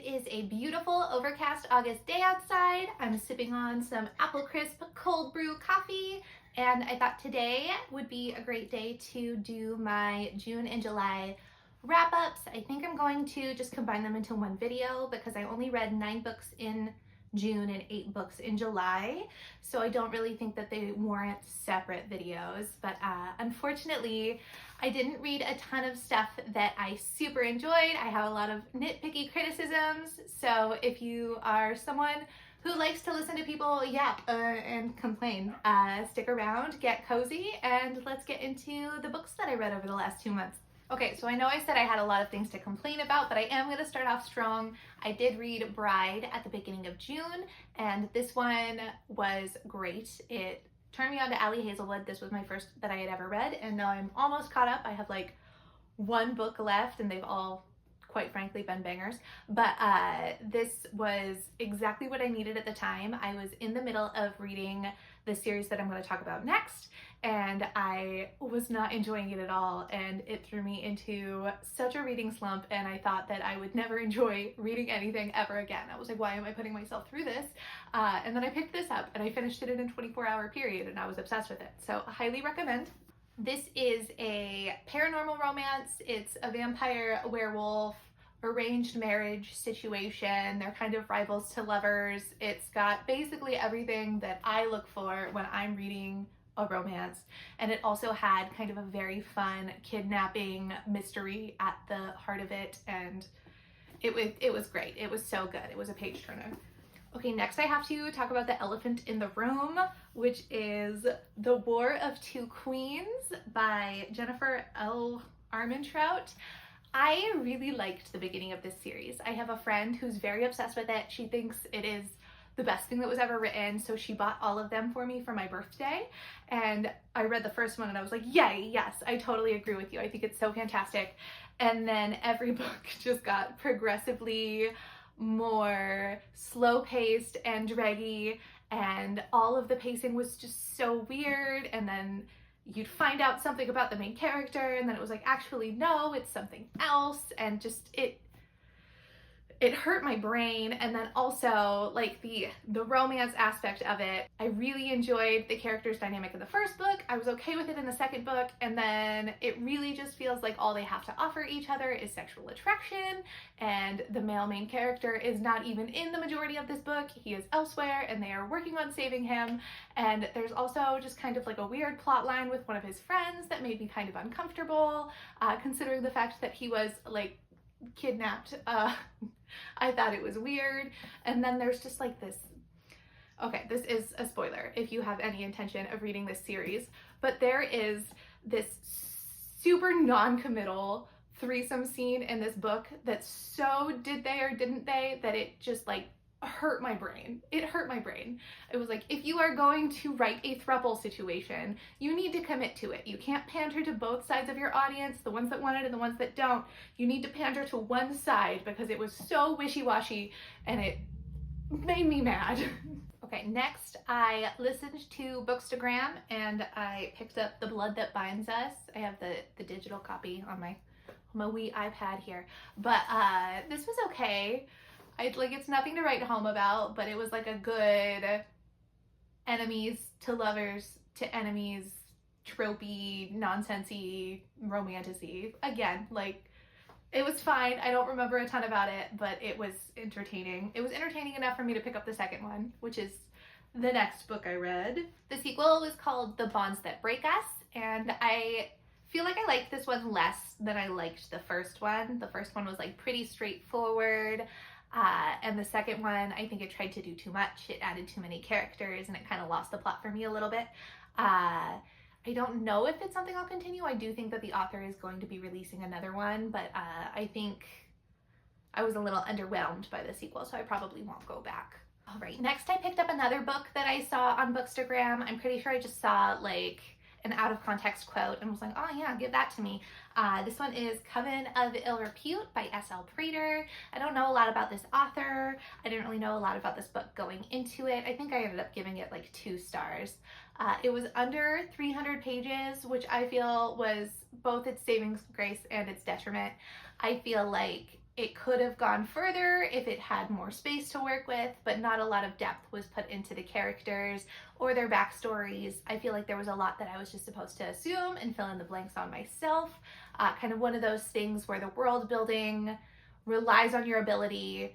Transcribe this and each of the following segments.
is a beautiful overcast August day outside. I'm sipping on some apple crisp cold brew coffee, and I thought today would be a great day to do my June and July wrap-ups. I think I'm going to just combine them into one video because I only read 9 books in June and 8 books in July, so I don't really think that they warrant separate videos. But unfortunately, I didn't read a ton of stuff that I super enjoyed. I have a lot of nitpicky criticisms, so if you are someone who likes to listen to people yap and complain, stick around, get cozy, and let's get into the books that I read over the last 2 months. Okay, so I know I said I had a lot of things to complain about, but I am going to start off strong. I did read Bride at the beginning of June, and this one was great. It turned me on to Ali Hazelwood. This was my first that I had ever read, and now I'm almost caught up. I have like 1 book left, and they've all, quite frankly, been bangers. But this was exactly what I needed at the time. I was in the middle of reading the series that I'm going to talk about next, and I was not enjoying it at all, and it threw me into such a reading slump, and I thought that I would never enjoy reading anything ever again. I was like, why am I putting myself through this? And then I picked this up, and I finished it in a 24-hour period, and I was obsessed with it. So I highly recommend. This is a paranormal romance. It's a vampire, a werewolf, arranged marriage situation. They're kind of rivals to lovers. It's got basically everything that I look for when I'm reading a romance, and it also had kind of a very fun kidnapping mystery at the heart of it, and it was great. It was so good. It was a page turner. Okay, next I have to talk about The Elephant in the Room, which is The War of Two Queens by Jennifer L. Armentrout. I really liked the beginning of this series. I have a friend who's very obsessed with it. She thinks it is the best thing that was ever written, so she bought all of them for me for my birthday, and I read the first one and I was like, yay, yes, I totally agree with you. I think it's so fantastic. And then every book just got progressively more slow-paced and draggy, and all of the pacing was just so weird, and then you'd find out something about the main character, and then it was like, actually, no, it's something else, and just it hurt my brain. And then also like the romance aspect of it, I really enjoyed the characters dynamic in the first book. I was okay with it in the second book, and then it really just feels like all they have to offer each other is sexual attraction, and the male main character is not even in the majority of this book. He is elsewhere, and they are working on saving him. And there's also just kind of like a weird plot line with one of his friends that made me kind of uncomfortable, considering the fact that he was like kidnapped. I thought it was weird. And then there's just like this, okay, this is a spoiler if you have any intention of reading this series, but there is this super non-committal threesome scene in this book that's so did they or didn't they that it just like hurt my brain. It hurt my brain. It was like, if you are going to write a throuple situation, you need to commit to it. You can't pander to both sides of your audience, the ones that want it and the ones that don't. You need to pander to one side because it was so wishy-washy and it made me mad. Okay, next I listened to Bookstagram and I picked up The Blood That Binds Us. I have the digital copy on my wee iPad here, but this was okay. It's nothing to write home about, but it was like a good enemies to lovers to enemies, tropey, nonsensey, romantic-y. Again, like, it was fine. I don't remember a ton about it, but it was entertaining. It was entertaining enough for me to pick up the second one, which is the next book I read. The sequel was called The Bonds That Break Us, and I feel like I liked this one less than I liked the first one. The first one was like pretty straightforward. And the second one, I think it tried to do too much. It added too many characters and it kind of lost the plot for me a little bit. I don't know if it's something I'll continue. I do think that the author is going to be releasing another one, but I think I was a little underwhelmed by the sequel, so I probably won't go back. All right, next I picked up another book that I saw on Bookstagram. I'm pretty sure I just saw like an out of context quote and was like, oh yeah, give that to me. This one is Coven of Ill Repute by S.L. Prater. I don't know a lot about this author. I didn't really know a lot about this book going into it. I think I ended up giving it like 2 stars. It was under 300 pages, which I feel was both its saving grace and its detriment. I feel like it could have gone further if it had more space to work with, but not a lot of depth was put into the characters or their backstories. I feel like there was a lot that I was just supposed to assume and fill in the blanks on myself. Kind of one of those things where the world building relies on your ability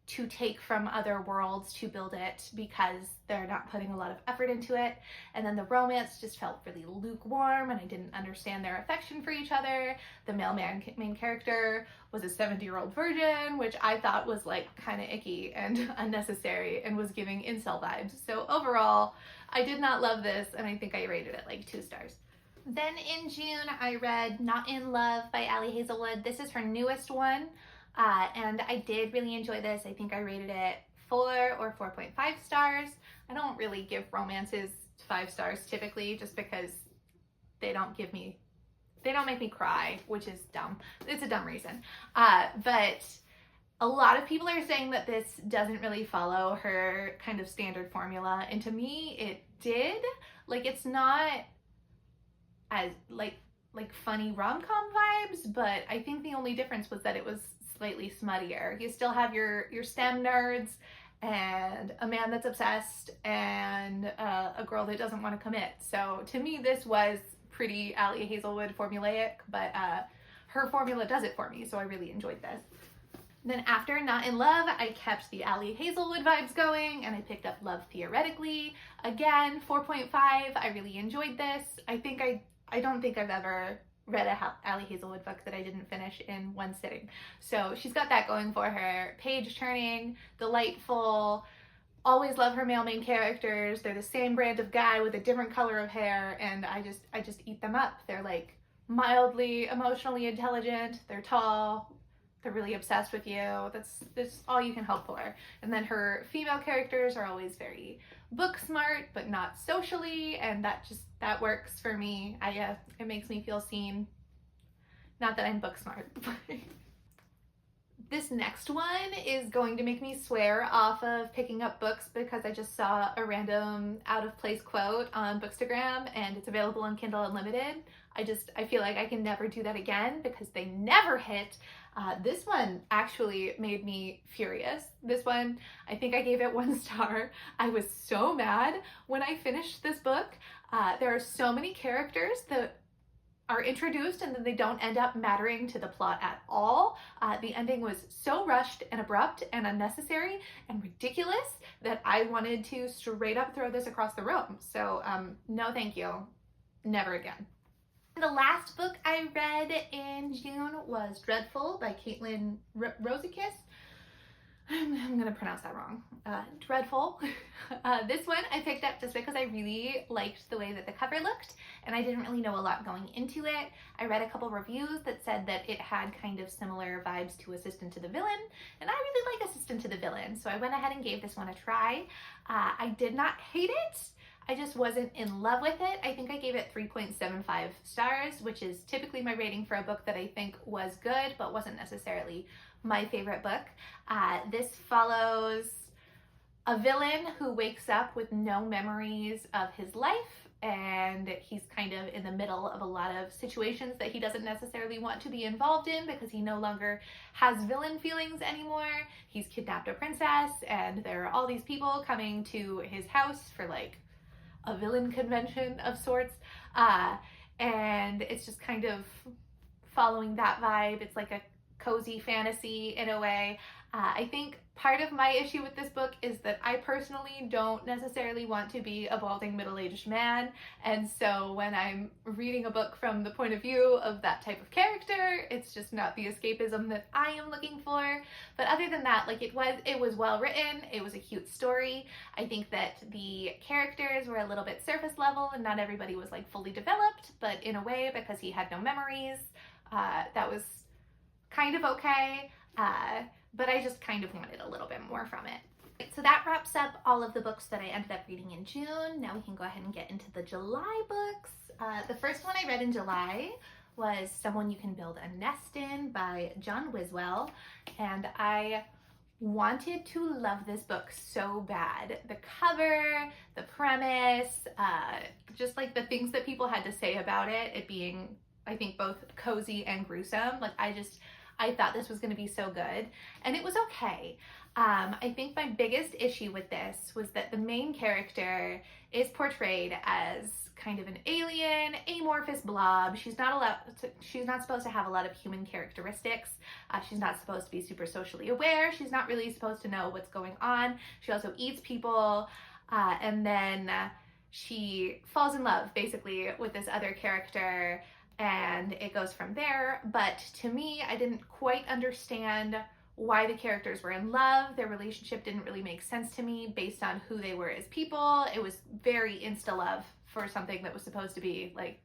to take from other worlds to build it because they're not putting a lot of effort into it. And then the romance just felt really lukewarm and I didn't understand their affection for each other. The main character was a 70-year-old virgin, which I thought was like kind of icky and unnecessary and was giving incel vibes. So overall, I did not love this and I think I rated it like 2 stars. Then in June, I read Not in Love by Ali Hazelwood. This is her newest one. And I did really enjoy this. I think I rated it 4 or 4.5 stars. I don't really give romances 5 stars typically just because they don't make me cry, which is dumb. It's a dumb reason. But a lot of people are saying that this doesn't really follow her kind of standard formula. And to me, it did. Like, it's not as like funny rom-com vibes, but I think the only difference was that it was slightly smuttier. You still have your STEM nerds and a man that's obsessed and a girl that doesn't want to commit. So to me, this was pretty Ali Hazelwood formulaic, but her formula does it for me, so I really enjoyed this. Then after Not in Love, I kept the Ali Hazelwood vibes going and I picked up Love Theoretically. Again, 4.5. I really enjoyed this. I don't think I've ever read a Ali Hazelwood book that I didn't finish in one sitting. So she's got that going for her. Page turning, delightful, always love her male main characters. They're the same brand of guy with a different color of hair, and I just eat them up. They're like mildly emotionally intelligent, they're tall, they're really obsessed with you. That's all you can hope for. And then her female characters are always very book smart, but not socially, and that works for me. It makes me feel seen. Not that I'm book smart. This next one is going to make me swear off of picking up books because I just saw a random out of place quote on Bookstagram and it's available on Kindle Unlimited. I feel like I can never do that again because they never hit. This one actually made me furious. This one, I think I gave it 1 star. I was so mad when I finished this book. There are so many characters that are introduced and then they don't end up mattering to the plot at all. The ending was so rushed and abrupt and unnecessary and ridiculous that I wanted to straight up throw this across the room. So no thank you, never again. The last book I read in June was Dreadful by Kaitlin Rozakis. I'm gonna pronounce that wrong. Dreadful. This one I picked up just because I really liked the way that the cover looked and I didn't really know a lot going into it. I read a couple reviews that said that it had kind of similar vibes to Assistant to the Villain, and I really like Assistant to the Villain, so I went ahead and gave this one a try. I did not hate it. I just wasn't in love with it. I think I gave it 3.75 stars, which is typically my rating for a book that I think was good, but wasn't necessarily my favorite book. This follows a villain who wakes up with no memories of his life, and he's kind of in the middle of a lot of situations that he doesn't necessarily want to be involved in because he no longer has villain feelings anymore. He's kidnapped a princess, and there are all these people coming to his house for like a villain convention of sorts, and it's just kind of following that vibe. It's like a cozy fantasy in a way. I think part of my issue with this book is that I personally don't necessarily want to be a balding middle-aged man, and so when I'm reading a book from the point of view of that type of character, it's just not the escapism that I am looking for. But other than that, like it was well written, it was a cute story. I think that the characters were a little bit surface level and not everybody was like fully developed, but in a way, because he had no memories, that was kind of okay. But I just kind of wanted a little bit more from it. So that wraps up all of the books that I ended up reading in June. Now we can go ahead and get into the July books. The first one I read in July was Someone You Can Build a Nest In by John Wiswell, and I wanted to love this book so bad. The cover, the premise, just like the things that people had to say about it, it being, I think, both cozy and gruesome. Like I I thought this was going to be so good, and it was okay. I think my biggest issue with this was that the main character is portrayed as kind of an alien, amorphous blob. She's not supposed to have a lot of human characteristics. She's not supposed to be super socially aware. She's not really supposed to know what's going on. She also eats people, and then she falls in love basically with this other character, and it goes from there. But to me, I didn't quite understand why the characters were in love. Their relationship didn't really make sense to me based on who they were as people. It was very insta love for something that was supposed to be like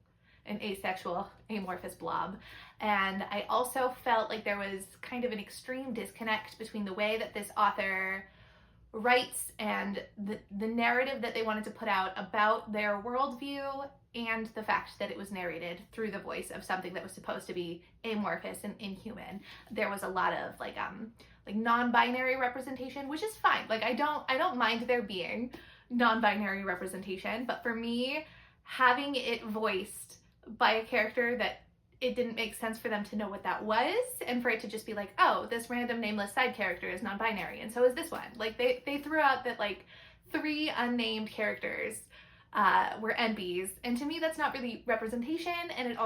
an asexual, amorphous blob. And I also felt like there was kind of an extreme disconnect between the way that this author writes and the narrative that they wanted to put out about their worldview, and the fact that it was narrated through the voice of something that was supposed to be amorphous and inhuman. There was a lot of like non-binary representation, which is fine. Like I don't mind there being non-binary representation, but for me, having it voiced by a character that it didn't make sense for them to know what that was, and for it to just be like, oh, this random nameless side character is non-binary, and so is this one. Like they threw out that like 3 unnamed characters were NBs, and to me that's not really representation, and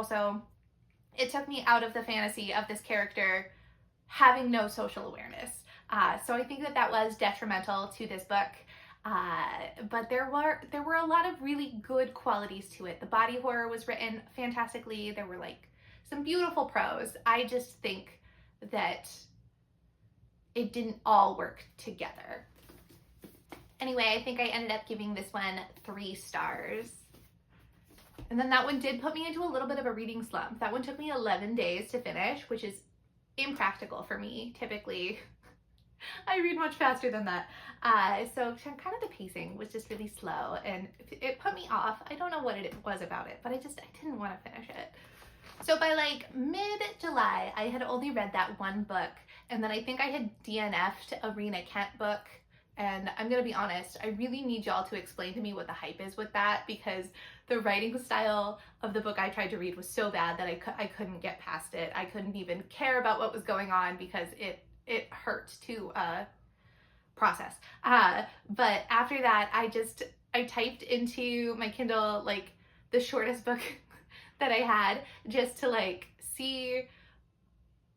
it took me out of the fantasy of this character having no social awareness. So I think that was detrimental to this book. But there were a lot of really good qualities to it. The body horror was written fantastically. There were like some beautiful prose. I just think that it didn't all work together. Anyway, I think I ended up giving this one 3 stars. And then that one did put me into a little bit of a reading slump. That one took me 11 days to finish, which is impractical for me. Typically, I read much faster than that. So kind of the pacing was just really slow, and it put me off. I don't know what it was about it, but I didn't want to finish it. So by like mid-July, I had only read that one book, and then I think I had DNF'd a Rena Kent book. And I'm going to be honest, I really need y'all to explain to me what the hype is with that, because the writing style of the book I tried to read was so bad that I couldn't get past it. I couldn't even care about what was going on because it hurt to process. But after that, I typed into my Kindle like the shortest book that I had, just to like see,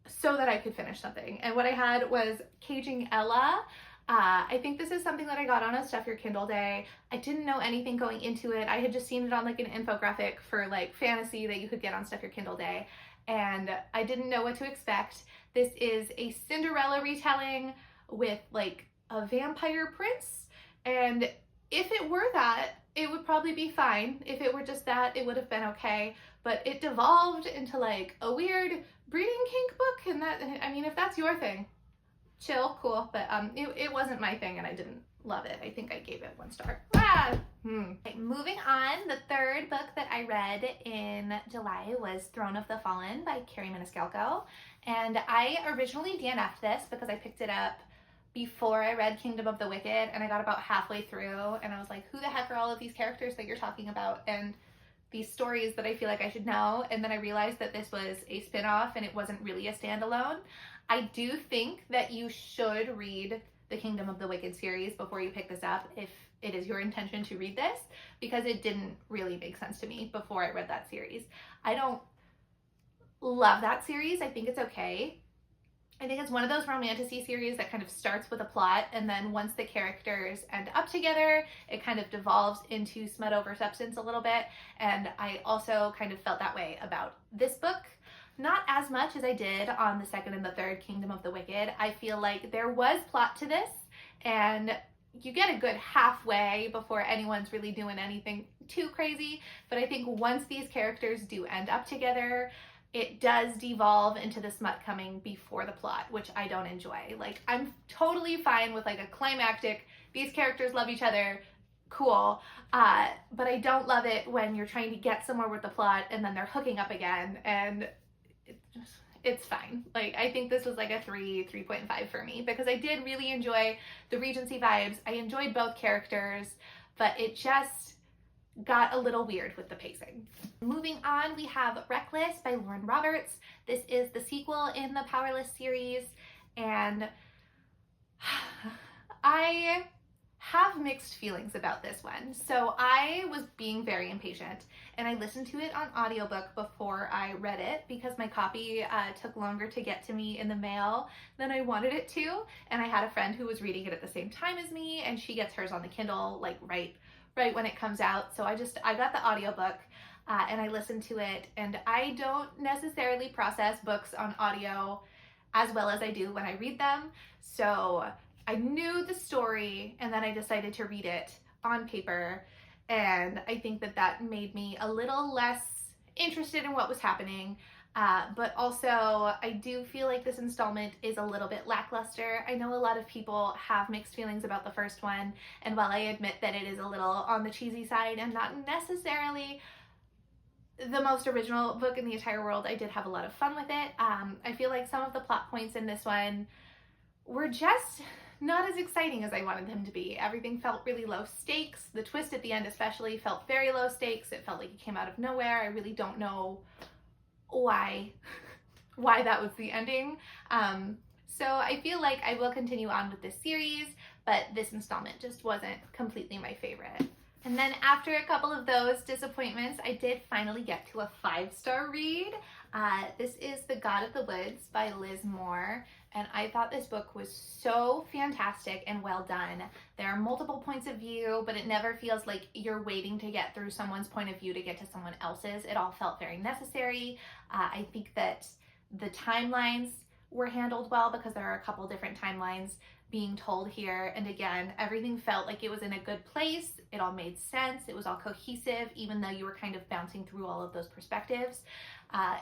so that I could finish something. And what I had was Caging Ella. I think this is something that I got on a Stuff Your Kindle day. I didn't know anything going into it. I had just seen it on like an infographic for like fantasy that you could get on Stuff Your Kindle day, and I didn't know what to expect. This is a Cinderella retelling with like a vampire prince, and if it were that, it would probably be fine. If it were just that, it would have been okay, but it devolved into like a weird breeding kink book, and that, I mean, if that's your thing, chill, cool, but it wasn't my thing, and I didn't love it. I think I gave it 1 star. Okay, moving on, the third book that I read in July was Throne of the Fallen by Kerri Maniscalco, and I originally DNF'd this because I picked it up before I read Kingdom of the Wicked, and I got about halfway through, and I was like, who the heck are all of these characters that you're talking about, and these stories that I feel like I should know? And then I realized that this was a spin-off and it wasn't really a standalone. I do think that you should read the Kingdom of the Wicked series before you pick this up, if it is your intention to read this, because it didn't really make sense to me before I read that series. I don't love that series. I think it's okay. I think it's one of those romantasy series that kind of starts with a plot, and then once the characters end up together, it kind of devolves into smut over substance a little bit, and I also kind of felt that way about this book. Not as much as I did on the second and the third Kingdom of the Wicked. I feel like there was plot to this, and you get a good halfway before anyone's really doing anything too crazy, but I think once these characters do end up together, it does devolve into the smut coming before the plot, which I don't enjoy. Like, I'm totally fine with like a climactic, these characters love each other, cool, but I don't love it when you're trying to get somewhere with the plot and then they're hooking up again, and it's fine. Like, I think this was like a 3.5 for me, because I did really enjoy the Regency vibes. I enjoyed both characters, but it just got a little weird with the pacing. Moving on, we have Reckless by Lauren Roberts. This is the sequel in the Powerless series, and I have mixed feelings about this one. So I was being very impatient, and I listened to it on audiobook before I read it because my copy took longer to get to me in the mail than I wanted it to, and I had a friend who was reading it at the same time as me, and she gets hers on the Kindle like right when it comes out. So I got the audiobook and I listened to it, and I don't necessarily process books on audio as well as I do when I read them. So I knew the story, and then I decided to read it on paper, and I think that made me a little less interested in what was happening, but also I do feel like this installment is a little bit lackluster. I know a lot of people have mixed feelings about the first one, and while I admit that it is a little on the cheesy side and not necessarily the most original book in the entire world, I did have a lot of fun with it. I feel like some of the plot points in this one were just not as exciting as I wanted them to be. Everything felt really low stakes. The twist at the end especially felt very low stakes. It felt like it came out of nowhere. I really don't know why that was the ending. So I feel like I will continue on with this series, but this installment just wasn't completely my favorite. And then after a couple of those disappointments, I did finally get to a 5-star read. This is The God of the Woods by Liz Moore, and I thought this book was so fantastic and well done. There are multiple points of view, but it never feels like you're waiting to get through someone's point of view to get to someone else's. It all felt very necessary. I think that the timelines were handled well because there are a couple different timelines being told here, and again, everything felt like it was in a good place. It all made sense. It was all cohesive, even though you were kind of bouncing through all of those perspectives.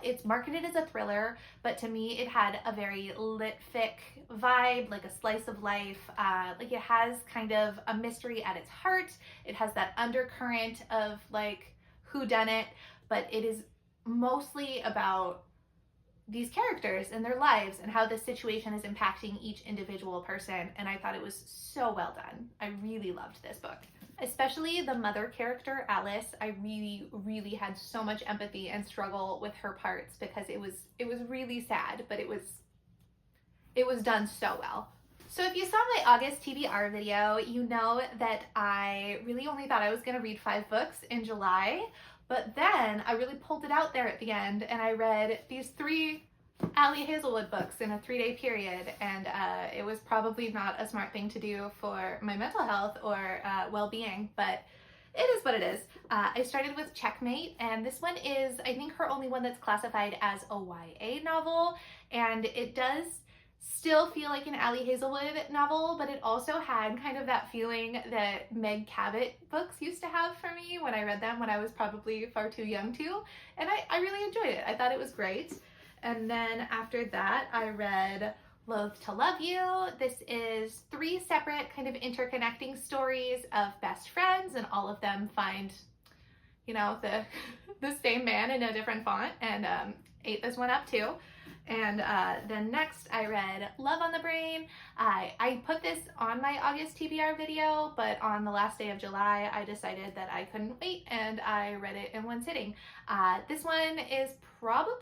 It's marketed as a thriller, but to me it had a very lit fic vibe, like a slice of life. Like it has kind of a mystery at its heart. It has that undercurrent of like whodunit, but it is mostly about these characters and their lives and how this situation is impacting each individual person, and I thought it was so well done. I really loved this book. Especially the mother character, Alice. I really had so much empathy and struggle with her parts because it was really sad, but it was done so well. So if you saw my August TBR video, you know that I really only thought I was going to read 5 books in July, but then I really pulled it out there at the end and I read these 3 Ali Hazelwood books in a 3-day period, and it was probably not a smart thing to do for my mental health or well-being, but it is what it is. I started with Checkmate, and this one is, I think, her only one that's classified as a YA novel, and it does still feel like an Ali Hazelwood novel, but it also had kind of that feeling that Meg Cabot books used to have for me when I read them when I was probably far too young to, and I really enjoyed it. I thought it was great. And then after that, I read Loathe to Love You. This is 3 separate kind of interconnecting stories of best friends, and all of them find, you know, the same man in a different font, and ate this one up too. And then next I read Love on the Brain. I put this on my August TBR video, but on the last day of July, I decided that I couldn't wait, and I read it in one sitting. This one is probably,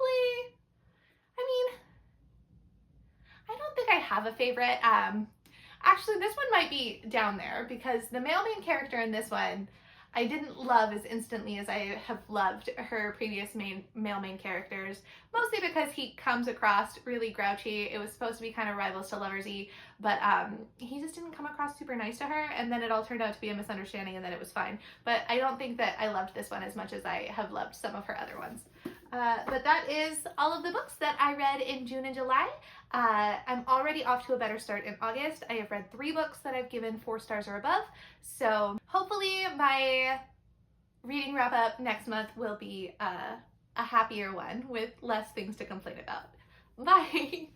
I don't think I have a favorite. Actually, this one might be down there because the male main character in this one I didn't love as instantly as I have loved her previous male main characters, mostly because he comes across really grouchy. It was supposed to be kind of rivals to lovers-y, but he just didn't come across super nice to her, and then it all turned out to be a misunderstanding, and then it was fine. But I don't think that I loved this one as much as I have loved some of her other ones. But that is all of the books that I read in June and July. I'm already off to a better start in August. I have read 3 books that I've given 4 stars or above, so hopefully my reading wrap up next month will be a happier one with less things to complain about. Bye!